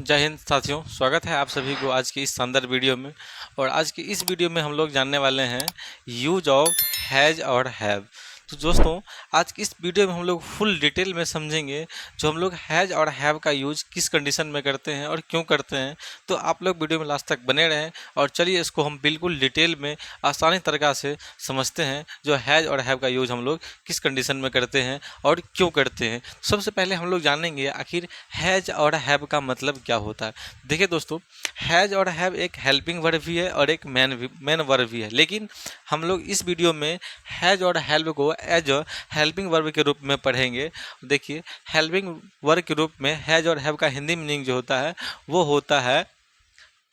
जय हिंद साथियों, स्वागत है आप सभी को आज की इस शानदार वीडियो में। और आज की इस वीडियो में हम लोग जानने वाले हैं यूज ऑफ हैज और हैव। तो दोस्तों, आज की इस वीडियो में हम लोग फुल डिटेल में समझेंगे जो हम लोग हैज और हैव का यूज किस कंडीशन में करते हैं और क्यों करते हैं। तो आप लोग वीडियो में लास्ट तक बने रहें और चलिए इसको हम बिल्कुल डिटेल में आसानी तरीक़ा से समझते हैं जो हैज और हैव का यूज हम लोग किस कंडीशन में करते हैं और क्यों करते हैं। सबसे पहले हम लोग जानेंगे आखिर हैज और हैव का मतलब क्या होता है। देखिए दोस्तों, हैज और हैव एक हेल्पिंग वर्ब भी है और एक मेन वर्ब भी है, लेकिन हम लोग इस वीडियो में हैज और हैव को एज हेल्पिंग वर्ब के रूप में पढ़ेंगे। देखिए, हेल्पिंग वर्ब के रूप में हैज और हैव का हिंदी मीनिंग जो होता है वो होता है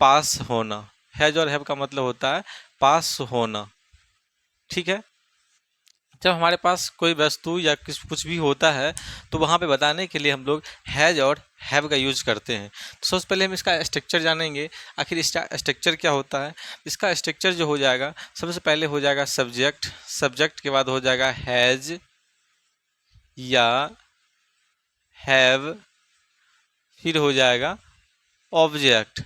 पास होना। हैज और हैव का मतलब होता है पास होना, ठीक है। जब हमारे पास कोई वस्तु या कुछ भी होता है तो वहाँ पे बताने के लिए हम लोग हैज और हैव का यूज करते हैं। तो सबसे पहले हम इसका स्ट्रक्चर जानेंगे। आखिर इसका स्ट्रक्चर क्या होता है। इसका स्ट्रक्चर जो हो जाएगा, सबसे पहले हो जाएगा सब्जेक्ट, सब्जेक्ट के बाद हो जाएगा हैज या हैव, फिर हो जाएगा ऑब्जेक्ट।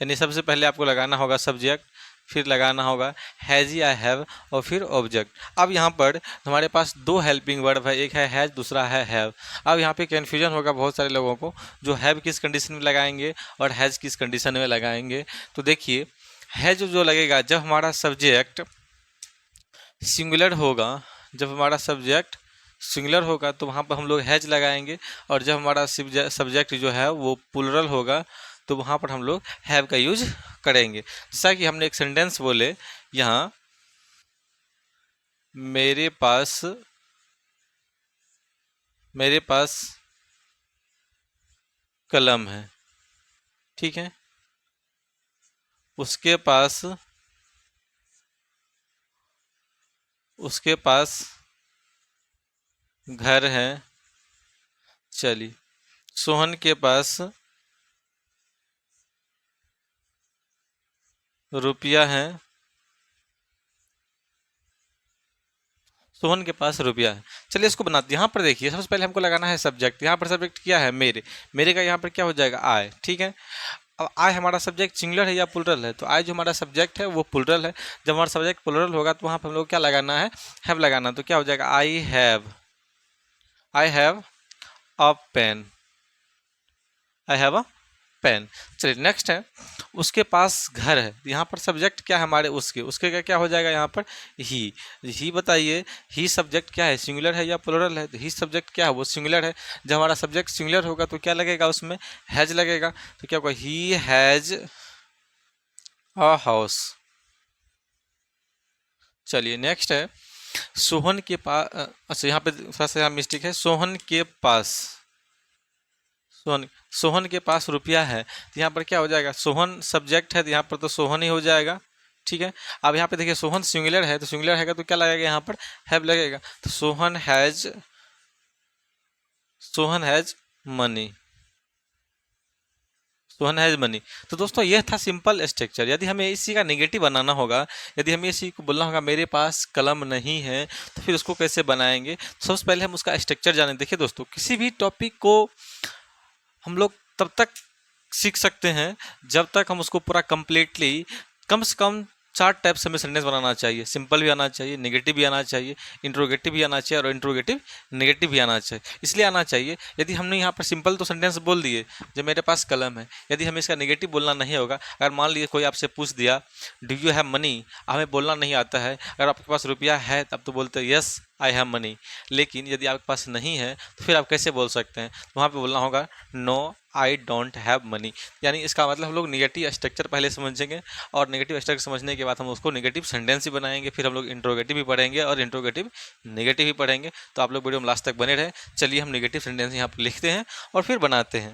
यानी सबसे पहले आपको लगाना होगा सब्जेक्ट, फिर लगाना होगा हैज या हैव और फिर ऑब्जेक्ट। अब यहाँ पर हमारे पास दो हेल्पिंग वर्ब है, एक है हैज, दूसरा है हैव। अब यहाँ पे कन्फ्यूजन होगा बहुत सारे लोगों को, जो हैव किस कंडीशन में लगाएंगे और हैज किस कंडीशन में लगाएंगे। तो देखिए, हैज जो लगेगा जब हमारा सब्जेक्ट सिंगुलर होगा, जब हमारा सब्जेक्ट सिंगुलर होगा तो वहाँ पर हम लोग हैज लगाएंगे, और जब हमारा सब्जेक्ट जो है वो प्लुरल होगा तो वहाँ पर हम लोग हैव का यूज करेंगे। जैसा कि हमने एक सेंटेंस बोले, यहाँ मेरे पास कलम है, ठीक है। उसके पास घर है। चलिए, सोहन के पास रुपया है। सोहन के पास रुपया है। चलिए इसको बनाते हैं। यहाँ पर देखिए, सबसे पहले हमको लगाना है सब्जेक्ट। यहाँ पर सब्जेक्ट क्या है, मेरे का यहाँ पर क्या हो जाएगा, आय, ठीक है। अब आय हमारा सब्जेक्ट सिंगुलर है या प्लुरल है, तो आय जो हमारा सब्जेक्ट है वो प्लुरल है। जब हमारा सब्जेक्ट प्लुरल होगा तो वहाँ पर हम लोग क्या लगाना है, हैव लगाना। तो क्या हो जाएगा, I have a pen, I have a pen. चलिए नेक्स्ट है, उसके पास घर है। यहाँ पर सब्जेक्ट क्या है हमारे, उसके का क्या हो जाएगा यहाँ पर, ही बताइए, ही सब्जेक्ट क्या है, सिंगुलर है या प्लुरल है। तो ही सब्जेक्ट क्या है, वो सिंगुलर है। जब हमारा सब्जेक्ट सिंगुलर होगा तो क्या लगेगा, उसमें हैज लगेगा। तो क्या होगा, ही हैज अ हाउस। चलिए नेक्स्ट है, सोहन के पास, अच्छा यहाँ पे थोड़ा सा यहाँ मिस्टेक है, सोहन सोहन के पास रुपया है। तो यहाँ पर क्या हो जाएगा, सोहन सब्जेक्ट है तो यहाँ पर तो सोहन ही हो जाएगा, ठीक है। अब यहाँ पे देखिए, सोहन सिंगुलर है, तो सिंगुलर है तो क्या लगेगा, यहाँ पर हैव लगेगा। तो Sohan has money, Sohan has money. तो दोस्तों, यह था सिंपल स्ट्रक्चर। यदि हमें इसी का नेगेटिव बनाना होगा, यदि हमें इसी को बोलना होगा मेरे पास कलम नहीं है, तो फिर उसको कैसे बनाएंगे। तो सबसे पहले हम उसका स्ट्रक्चर जाने। देखिए दोस्तों, किसी भी टॉपिक को हम लोग तब तक सीख सकते हैं जब तक हम उसको पूरा कंप्लीटली, कम से कम 4 टाइप से हमें सेंटेंस बनाना चाहिए। सिंपल भी आना चाहिए, नेगेटिव भी आना चाहिए, इंट्रोगेटिव भी आना चाहिए और इंट्रोगेटिव नेगेटिव भी आना चाहिए। इसलिए आना चाहिए, यदि हमने यहाँ पर सिंपल तो सेंटेंस बोल दिए, जब मेरे पास कलम है, यदि हमें इसका नेगेटिव बोलना नहीं होगा। अगर मान लीजिए कोई आपसे पूछ दिया डू यू हैव मनी, हमें बोलना नहीं आता है। अगर आपके पास रुपया है तब तो बोलते हैं यस आई हैव मनी, लेकिन यदि आपके पास नहीं है तो फिर आप कैसे बोल सकते हैं, तो वहाँ पे बोलना होगा no I don't have money. यानी इसका मतलब हम लोग नेगेटिव स्ट्रक्चर पहले समझेंगे, और नेगेटिव स्ट्रक्चर समझने के बाद हम उसको नेगेटिव सेंटेंस भी बनाएंगे, फिर हम लोग इंट्रोगेटिव भी पढ़ेंगे और इंट्रोगेटिव नेगेटिव भी पढ़ेंगे। तो आप लोग वीडियो में लास्ट तक बने रहें। चलिए हम नेगेटिव सेंटेंस यहाँ पर लिखते हैं और फिर बनाते हैं।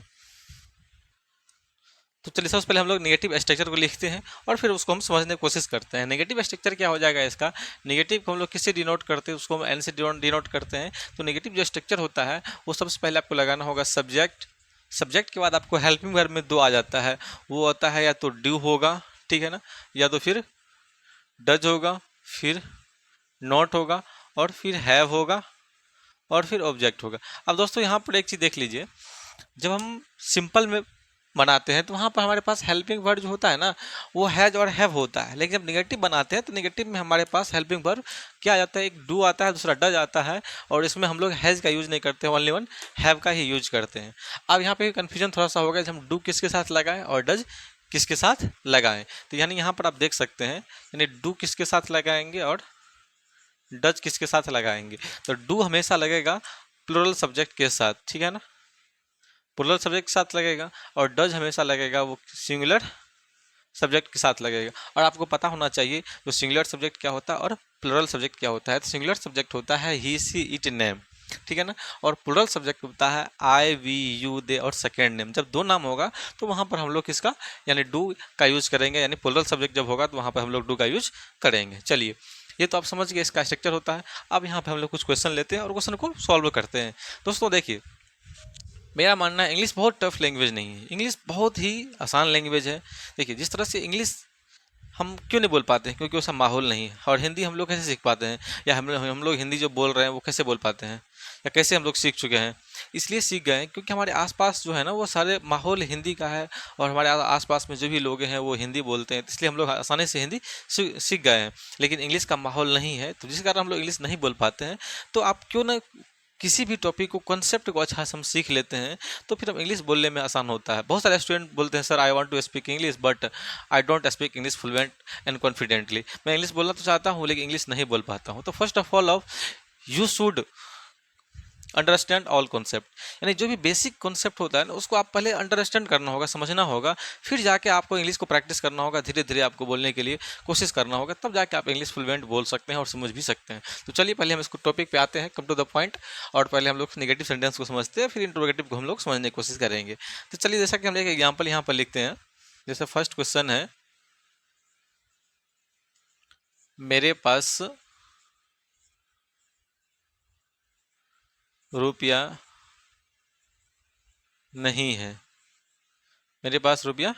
तो चलिए सबसे पहले हम लोग नेगेटिव स्ट्रक्चर को लिखते हैं और फिर उसको हम समझने की कोशिश करते हैं। नेगेटिव स्ट्रक्चर क्या हो जाएगा इसका, नेगेटिव को हम लोग किससे डिनोट करते हैं, उसको हम एन से डिनोट करते हैं। तो नेगेटिव जो स्ट्रक्चर होता है वो सबसे पहले आपको लगाना होगा सब्जेक्ट। सब्जेक्ट के बाद आपको हेल्पिंग वर्ब में 2 आ जाता है, वो होता है या तो ड्यू होगा, ठीक है ना, या तो फिर डज होगा, फिर नॉट होगा और फिर हैव होगा और फिर ऑब्जेक्ट होगा। अब दोस्तों यहाँ पर एक चीज़ देख लीजिए, जब हम सिंपल में बनाते हैं तो वहाँ पर हमारे पास हेल्पिंग वर्ड जो होता है ना वो हैज और हैव होता है, लेकिन जब निगेटिव बनाते हैं तो निगेटिव में हमारे पास हेल्पिंग वर्ब क्या आ जाता है, एक डू आता है, दूसरा डज आता है, और इसमें हम लोग हैज का यूज नहीं करते हैं, ओनली वन हैव का ही यूज करते हैं। अब यहाँ पे कन्फ्यूजन थोड़ा सा होगा कि हम डू किसके साथ लगाएं और डज किसके साथ लगाएं। तो यानी यहाँ पर आप देख सकते हैं, यानी डू किसके साथ लगाएंगे और डज किसके साथ लगाएंगे। तो डू हमेशा लगेगा प्लूरल सब्जेक्ट के साथ, ठीक है ना, प्लूरल सब्जेक्ट के साथ लगेगा, और डज हमेशा लगेगा वो सिंगुलर सब्जेक्ट के साथ लगेगा। और आपको पता होना चाहिए तो सिंगुलर सब्जेक्ट क्या होता है और प्लूरल सब्जेक्ट क्या होता है। तो सिंगुलर सब्जेक्ट होता है ही सी इट नेम, ठीक है ना, और प्लूरल सब्जेक्ट होता है आई वी यू दे और सेकेंड नेम। जब दो नाम होगा तो वहाँ पर हम लोग किसका यानी डू का यूज करेंगे, यानी प्लूरल सब्जेक्ट जब होगा तो वहाँ पर हम लोग डू का यूज करेंगे। चलिए ये तो आप समझ गए इसका स्ट्रक्चर होता है। अब यहाँ पे हम लोग कुछ क्वेश्चन लेते हैं और क्वेश्चन को सॉल्व करते हैं। दोस्तों देखिए, मेरा मानना है इंग्लिश बहुत टफ लैंग्वेज नहीं है, इंग्लिश बहुत ही आसान लैंग्वेज है। देखिए जिस तरह से इंग्लिश हम क्यों नहीं बोल पाते हैं, क्योंकि वैसा माहौल नहीं है। और हिंदी हम लोग कैसे सीख पाते हैं, या हम लोग हिंदी जो बोल रहे हैं वो कैसे बोल पाते हैं, या कैसे हम लोग सीख चुके हैं। इसलिए सीख गए हैं क्योंकि हमारे आसपास जो है ना वो सारे माहौल हिंदी का है, और हमारे आसपास में जो भी लोग हैं वो हिंदी बोलते हैं, इसलिए हम लोग आसानी से हिंदी सीख गए हैं। लेकिन इंग्लिश का माहौल नहीं है, तो जिस कारण हम लोग इंग्लिश नहीं बोल पाते हैं। तो आप क्यों ना किसी भी टॉपिक को कॉन्सेप्ट को अच्छा से हम सीख लेते हैं तो फिर हम इंग्लिश बोलने में आसान होता है। बहुत सारे स्टूडेंट बोलते हैं sir I want to speak English but I don't speak English fluent and confidently. मैं इंग्लिश बोलना तो चाहता हूँ लेकिन इंग्लिश नहीं बोल पाता हूँ। तो first of all you should understand all concept, यानी जो भी बेसिक कॉन्सेप्ट होता है ना उसको आप पहले अंडरस्टैंड करना होगा, समझना होगा, फिर जाके आपको इंग्लिश को प्रैक्टिस करना होगा, धीरे धीरे आपको बोलने के लिए कोशिश करना होगा, तब जाके आप इंग्लिश फ्लुएंट बोल सकते हैं और समझ भी सकते हैं। तो चलिए पहले हम इसको टॉपिक पे आते हैं, कम टू द पॉइंट, और पहले हम लोग नेगेटिव सेंटेंस को समझते हैं, फिर इंट्रोगेटिव को हम लोग समझने की कोशिश करेंगे। तो चलिए जैसा कि हम एक एग्जाम्पल यहाँ पर लिखते हैं, जैसे फर्स्ट क्वेश्चन है, मेरे पास रुपया नहीं है, मेरे पास रुपया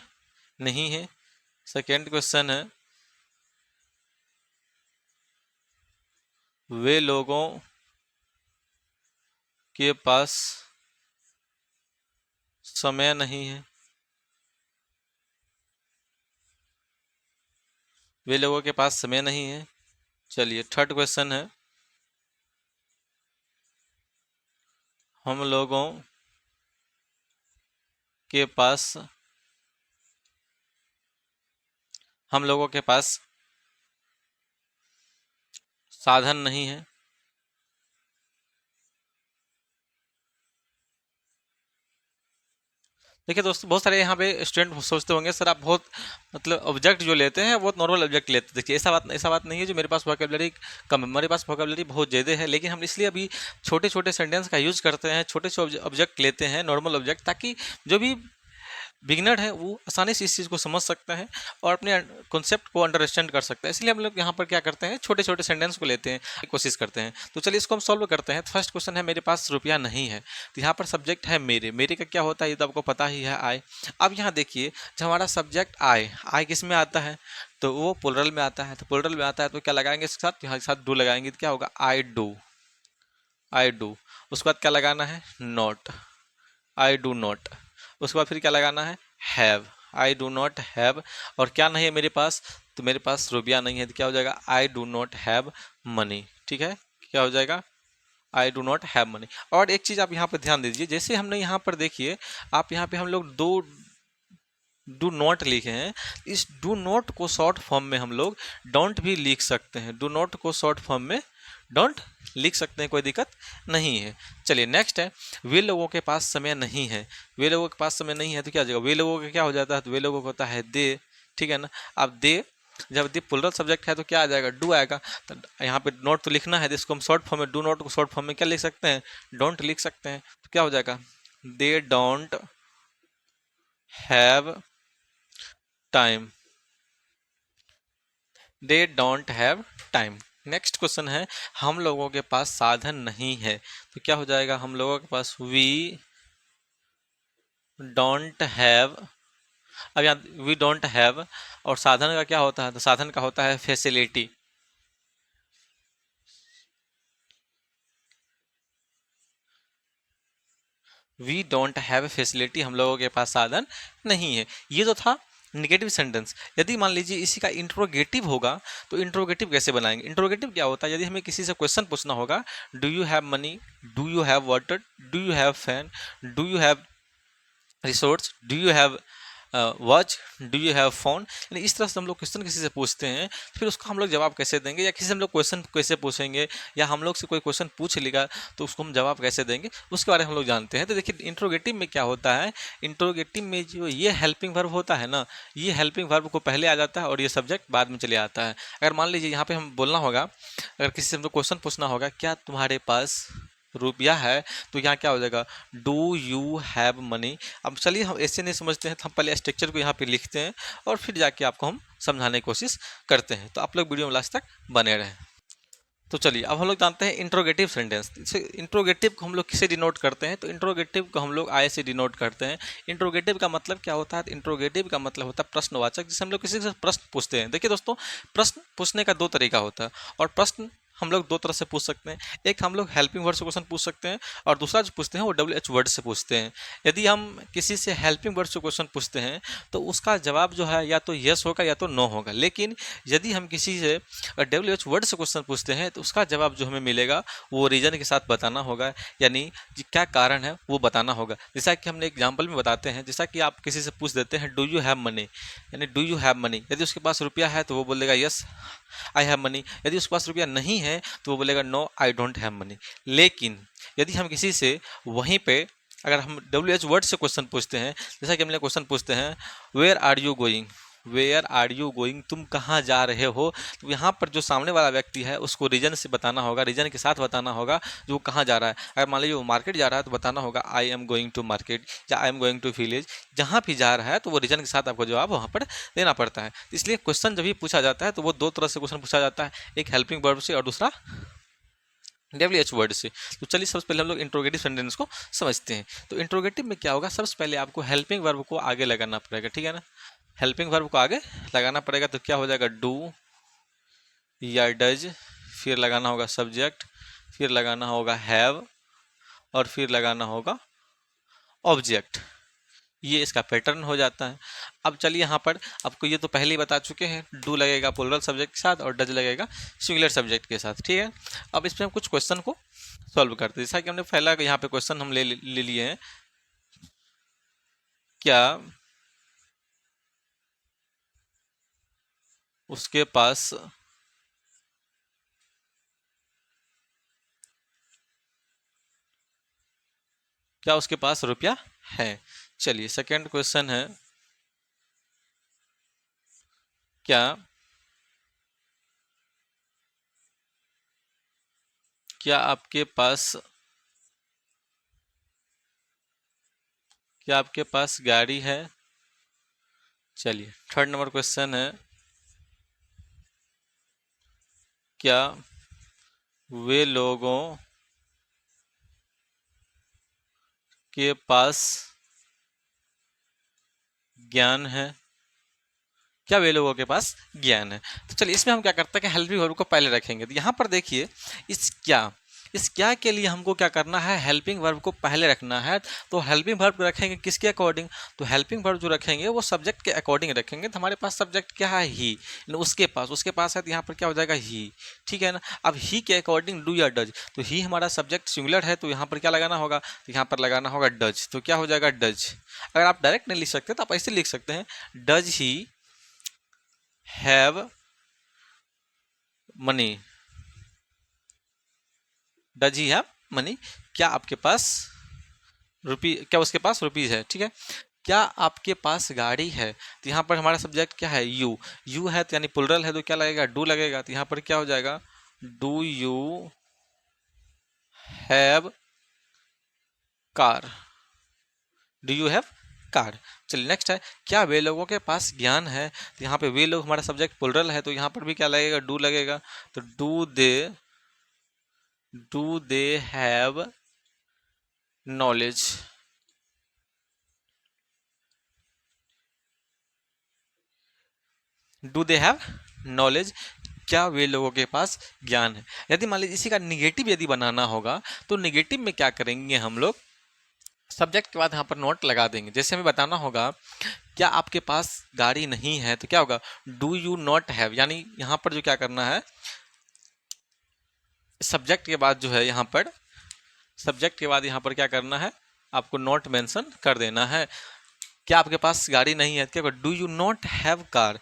नहीं है। सेकेंड क्वेश्चन है, वे लोगों के पास समय नहीं है, वे लोगों के पास समय नहीं है। चलिए थर्ड क्वेश्चन है, हम लोगों के पास हम लोगों के पास साधन नहीं है। देखिए दोस्तों, बहुत सारे यहाँ पे स्टूडेंट सोचते होंगे सर आप बहुत मतलब ऑब्जेक्ट जो लेते हैं बहुत नॉर्मल ऑब्जेक्ट लेते हैं। देखिए ऐसा बात नहीं है, जो मेरे पास वोकेबलरी कम है, मेरे पास वोकेबलरी बहुत ज़्यादा है, लेकिन हम इसलिए अभी छोटे छोटे सेंटेंस का यूज़ करते हैं, छोटे छोटे ऑब्जेक्ट लेते हैं, नॉर्मल ऑब्जेक्ट, ताकि जो भी बिगनर है वो आसानी से इस चीज़ को समझ सकता है और अपने कॉन्सेप्ट को अंडरस्टैंड कर सकता है। इसलिए हम लोग यहाँ पर क्या करते हैं, छोटे छोटे सेंटेंस को लेते हैं, कोशिश करते हैं। तो चलिए इसको हम सॉल्व करते हैं। फर्स्ट क्वेश्चन है, मेरे पास रुपया नहीं है, तो यहाँ पर सब्जेक्ट है मेरे, मेरे का क्या होता है ये तो आपको पता ही है, आई। अब यहाँ देखिए, जब हमारा सब्जेक्ट आई किस में आता है, तो वो प्लुरल में आता है। तो प्लुरल में आता है तो क्या लगाएंगे इसके साथ, यहाँ के साथ डू लगाएंगे, तो क्या होगा, आई डू, आई डू। उसके बाद क्या लगाना है, नॉट, आई डू नॉट। उसके बाद फिर क्या लगाना है, have, I do not have. और क्या नहीं है मेरे पास, तो मेरे पास रुपया नहीं है, तो क्या हो जाएगा, I do not have money. ठीक है, क्या हो जाएगा, I do not have money. और एक चीज़ आप यहाँ पर ध्यान दीजिए, जैसे हमने यहाँ पर देखिए, आप यहाँ पे हम लोग दो डू नॉट लिखे हैं, इस डू नॉट को शॉर्ट फॉर्म में हम लोग डोंट भी लिख सकते हैं, डू नॉट को शॉर्ट फॉर्म में डोंट लिख सकते हैं, कोई दिक्कत नहीं है। चलिए नेक्स्ट है, वे लोगों के पास समय नहीं है, वे लोगों के पास समय नहीं है तो क्या हो जाएगा, वे लोगों का क्या हो जाता है, तो वे लोगों को होता है दे। ठीक है ना, अब दे, जब दे प्लुरल सब्जेक्ट है तो क्या आ जाएगा, डू आएगा। तो यहाँ पे नोट तो लिखना है, जिसको हम शॉर्ट फॉर्म में डू नॉट को शॉर्ट फॉर्म में क्या लिख सकते हैं, डोंट लिख सकते हैं। तो क्या हो जाएगा, they don't have time, they don't have time. Next question है, हम लोगों के पास साधन नहीं है, तो क्या हो जाएगा, हम लोगों के पास वी डोंट हैव। अब यहाँ वी डोंट हैव, और साधन का क्या होता है, तो साधन का होता है facility. We don't have facility, हम लोगों के पास साधन नहीं है। ये तो था निगेटिव सेंटेंस। यदि मान लीजिए इसी का इंट्रोगेटिव होगा तो इंट्रोगेटिव कैसे बनाएंगे? इंट्रोगेटिव क्या होता है? यदि हमें किसी से क्वेश्चन पूछना होगा, do you have money, do you have water, do you have fan, do you have resource, do you have watch, do you have phone, यानी इस तरह से हम लोग क्वेश्चन किसी से पूछते हैं, फिर उसका हम लोग जवाब कैसे देंगे, या किसी से हम लोग क्वेश्चन कैसे पूछेंगे, या हम लोग से कोई क्वेश्चन पूछ लेगा तो उसको हम जवाब कैसे देंगे, उसके बारे में हम लोग जानते हैं। तो देखिए इंट्रोगेटिव में क्या होता है, इंट्रोगेटिव में जो ये हेल्पिंग वर्ब होता है ना, ये हेल्पिंग वर्ब को पहले आ जाता है और ये सब्जेक्ट बाद में चले आता है। अगर मान लीजिए यहाँ पे हम बोलना होगा, अगर किसी से हम लोग क्वेश्चन पूछना होगा, क्या तुम्हारे पास रुपया है, तो यहाँ क्या हो जाएगा, डू यू हैव मनी। अब चलिए हम ऐसे नहीं समझते हैं, तो हम पहले स्ट्रक्चर को यहाँ पे लिखते हैं और फिर जाके आपको हम समझाने की कोशिश करते हैं। तो आप लोग वीडियो में लास्ट तक बने रहें। तो चलिए अब हम लोग जानते हैं इंट्रोगेटिव सेंटेंस। इंट्रोगेटिव को हम लोग किसे डिनोट करते हैं? तो इंट्रोगेटिव को हम लोग आई से डिनोट करते हैं। इंट्रोगेटिव का मतलब क्या होता है? इंट्रोगेटिव का मतलब होता है प्रश्नवाचक, जिसे हम लोग किसी से प्रश्न पूछते हैं। देखिए दोस्तों, प्रश्न पूछने का दो तरीका होता है, और प्रश्न हम लोग दो तरह से पूछ सकते हैं। एक हम लोग हेल्पिंग वर्ड से क्वेश्चन पूछ सकते हैं, और दूसरा जो पूछते हैं वो WH वर्ड से पूछते हैं। यदि हम किसी से हेल्पिंग वर्ड से क्वेश्चन पूछते हैं तो उसका जवाब जो है या तो यस होगा या तो नो होगा। लेकिन यदि हम किसी से WH वर्ड से क्वेश्चन पूछते हैं तो उसका जवाब जो हमें मिलेगा वो रीजन के साथ बताना होगा, यानी क्या कारण है वो बताना होगा। जैसा कि हमने एग्जाम्पल में बताते हैं, जैसा कि आप किसी से पूछ देते हैं डू यू हैव मनी, यानी डू यू हैव मनी। यदि उसके पास रुपया है तो वो बोलेगा यस आई हैव मनी। यदि उसके पास रुपया नहीं है तो वो बोलेगा no I don't have money. लेकिन यदि हम किसी से वहीं पे अगर हम WH वर्ड से क्वेश्चन पूछते हैं, जैसा कि हमने क्वेश्चन पूछते हैं where are you going, where are you going, तुम कहाँ जा रहे हो, तो यहाँ पर जो सामने वाला व्यक्ति है उसको रीजन से बताना होगा, रीजन के साथ बताना होगा जो कहाँ जा रहा है। अगर मान लीजिए वो मार्केट जा रहा है तो बताना होगा I am going to market, या I am going to village. जहाँ भी जा रहा है तो वो रीजन के साथ आपको जवाब वहाँ पर देना पड़ता है। इसलिए क्वेश्चन जब भी पूछा जाता है तो वो दो तरह से क्वेश्चन पूछा जाता है, एक हेल्पिंग वर्ब से और दूसरा WH वर्ड से। तो चलिए सबसे पहले हम लोग इंट्रोगेटिव सेंटेंस को समझते हैं। तो इंट्रोगेटिव में क्या होगा, सबसे पहले आपको हेल्पिंग वर्ब को आगे लगाना पड़ेगा, ठीक है ना। हेल्पिंग वर्ब को आगे लगाना पड़ेगा तो क्या हो जाएगा, डू या डज, फिर लगाना होगा सब्जेक्ट, फिर लगाना होगा हैव, और फिर लगाना होगा ऑब्जेक्ट। ये इसका पैटर्न हो जाता है। अब चलिए यहाँ पर आपको ये तो पहले ही बता चुके हैं, डू लगेगा प्लूरल सब्जेक्ट के साथ और डज लगेगा सिंगुलर सब्जेक्ट के साथ, ठीक है। अब इसमें हम कुछ क्वेश्चन को सॉल्व करते हैं। जैसा कि हमने पहला यहाँ पे क्वेश्चन हम ले लिए हैं, क्या उसके पास रुपया है। चलिए सेकंड क्वेश्चन है, क्या क्या आपके पास गाड़ी है। चलिए थर्ड नंबर क्वेश्चन है, क्या वे लोगों के पास ज्ञान है, क्या वे लोगों के पास ज्ञान है। तो चलिए इसमें हम क्या करते हैं कि हेल्पिंग वर्ब को पहले रखेंगे। तो यहाँ पर देखिए इस क्या के लिए हमको क्या करना है, हेल्पिंग वर्ब को पहले रखना है। तो हेल्पिंग वर्ब रखेंगे किसके अकॉर्डिंग, तो हेल्पिंग वर्ब जो रखेंगे वो सब्जेक्ट के अकॉर्डिंग रखेंगे। तो हमारे पास सब्जेक्ट क्या है, ही, उसके पास है तो यहाँ पर क्या हो जाएगा, ही, ठीक है ना। अब ही के अकॉर्डिंग डू या डज, तो ही हमारा सब्जेक्ट सिंगुलर है तो यहाँ पर क्या लगाना होगा, तो यहाँ पर लगाना होगा डज। तो क्या हो जाएगा, डज। अगर आप डायरेक्ट नहीं लिख सकते तो आप ऐसे लिख सकते हैं, does he have money, does he have money, क्या आपके पास क्या उसके पास रुपीज है, ठीक है। क्या आपके पास गाड़ी है, तो यहाँ पर हमारा सब्जेक्ट क्या है, यू है तो यानी प्लुरल है तो क्या लगेगा, डू लगेगा। तो यहाँ पर क्या हो जाएगा, do you have car, do you have car. चलिए नेक्स्ट है, क्या वे लोगों के पास ज्ञान है, तो यहाँ पे वे लोग हमारा सब्जेक्ट प्लुरल है तो यहाँ पर भी क्या लगेगा, डू लगेगा। तो do they have knowledge, do they have knowledge, क्या वे लोगों के पास ज्ञान है। यदि मान लीजिए इसी का निगेटिव यदि बनाना होगा तो निगेटिव में क्या करेंगे हम लोग, सब्जेक्ट के बाद यहाँ पर नॉट लगा देंगे। जैसे हमें बताना होगा क्या आपके पास गाड़ी नहीं है, तो क्या होगा, डू यू नॉट हैव, यानी यहाँ पर जो क्या करना है, सब्जेक्ट के बाद जो है यहाँ पर, सब्जेक्ट के बाद यहाँ पर क्या करना है, आपको नॉट मेंशन कर देना है। क्या आपके पास गाड़ी नहीं है, क्या, do you not have car,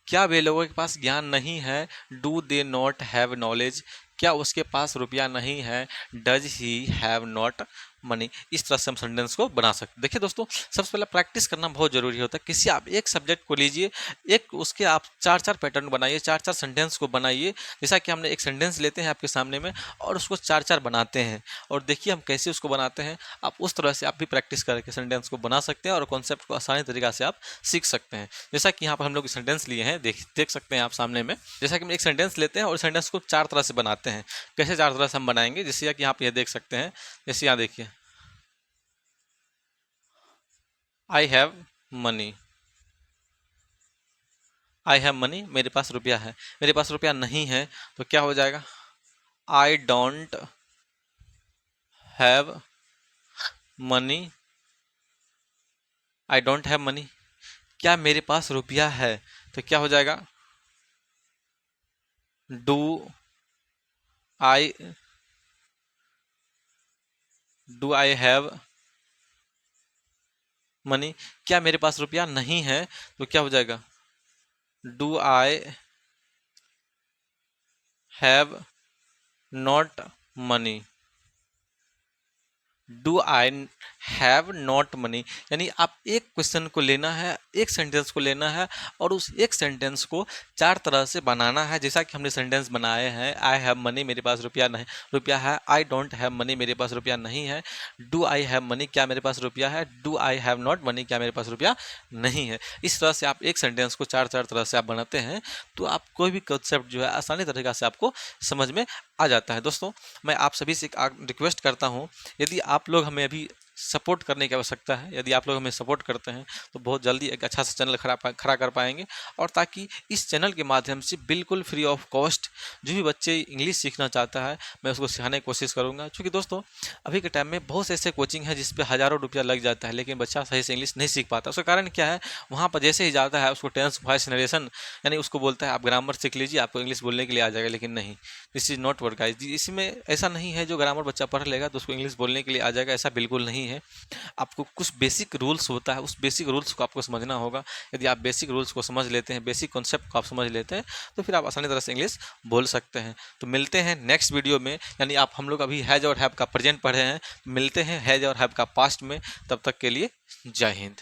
क्या वे लोगों के पास ज्ञान नहीं है, do they not have knowledge, क्या उसके पास रुपया नहीं है, does he have not money. इस तरह से हम सेंटेंस को बना सकते हैं। देखिए दोस्तों, सबसे पहले प्रैक्टिस करना बहुत जरूरी होता है। किसी आप एक सब्जेक्ट को लीजिए, एक उसके आप चार चार पैटर्न बनाइए, चार चार सेंटेंस को बनाइए। जैसा कि हमने एक सेंटेंस लेते हैं आपके सामने में और उसको चार चार बनाते हैं, और देखिए हम कैसे उसको बनाते हैं। आप उस तरह से आप भी प्रैक्टिस करके सेंटेंस को बना सकते हैं और कॉन्सेप्ट को आसानी तरीका से आप सीख सकते हैं। जैसा कि यहाँ पर हम लोग सेंटेंस लिए हैं, देख सकते हैं आप सामने में। जैसा कि हम एक सेंटेंस लेते हैं और सेंटेंस को चार तरह से बनाते हैं। कैसे चार तरह से हम बनाएंगे, जैसे कि आप ये देख सकते हैं। जैसे यहाँ देखिए, I have money, I have money, मेरे पास रुपया है। मेरे पास रुपया नहीं है तो क्या हो जाएगा, आई don't have money, I don't have money. क्या मेरे पास रुपया है, तो क्या हो जाएगा, do I, do I have money. क्या मेरे पास रुपया नहीं है, तो क्या हो जाएगा, do I have not money, do I have not money. यानी आप एक क्वेश्चन को लेना है, एक सेंटेंस को लेना है और उस एक सेंटेंस को चार तरह से बनाना है। जैसा कि हमने सेंटेंस बनाए हैं, आई हैव मनी, मेरे पास रुपया नहीं, रुपया है, आई डोंट हैव मनी, मेरे पास रुपया नहीं है, डू आई हैव मनी, क्या मेरे पास रुपया है, do I have not money, क्या मेरे पास रुपया नहीं है। इस तरह से आप एक सेंटेंस को चार चार तरह से आप बनाते हैं तो आप कोई भी कॉन्सेप्ट जो है आसानी तरीका से आपको समझ में आ जाता है। दोस्तों, मैं आप सभी से एक रिक्वेस्ट करता हूँ, यदि आप लोग हमें अभी सपोर्ट करने की आवश्यकता है, यदि आप लोग हमें सपोर्ट करते हैं तो बहुत जल्दी एक अच्छा सा चैनल खड़ा कर पाएंगे। और ताकि इस चैनल के माध्यम से बिल्कुल फ्री ऑफ कॉस्ट जो भी बच्चे इंग्लिश सीखना चाहता है मैं उसको सिखाने की कोशिश करूँगा। क्योंकि दोस्तों, अभी के टाइम में बहुत से ऐसे कोचिंग है जिस पे हज़ारों रुपया लग जाता है लेकिन बच्चा सही से इंग्लिश नहीं सीख पाता। उसका कारण क्या है, वहाँ पर जैसे ही जाता है उसको टेंस वॉइस नरेशन, यानी उसको बोलता है आप ग्रामर सीख लीजिए आपको इंग्लिश बोलने के लिए आ जाएगा, लेकिन नहीं, this is not work guys. इसमें ऐसा नहीं है जो ग्रामर बच्चा पढ़ लेगा तो उसको इंग्लिश बोलने के लिए आ जाएगा, ऐसा बिल्कुल नहीं है। आपको कुछ बेसिक रूल्स होता है, उस बेसिक रूल्स को आपको समझना होगा। यदि आप बेसिक रूल्स को समझ लेते हैं, बेसिक कॉन्सेप्ट को आप समझ लेते हैं तो फिर आप आसानी तरह से इंग्लिश बोल सकते हैं। तो मिलते हैं नेक्स्ट वीडियो में, यानी आप हम लोग अभी हैज और हैव का प्रेजेंट पढ़े हैं, मिलते हैं हैज और हैव का पास्ट में। तब तक के लिए जय हिंद।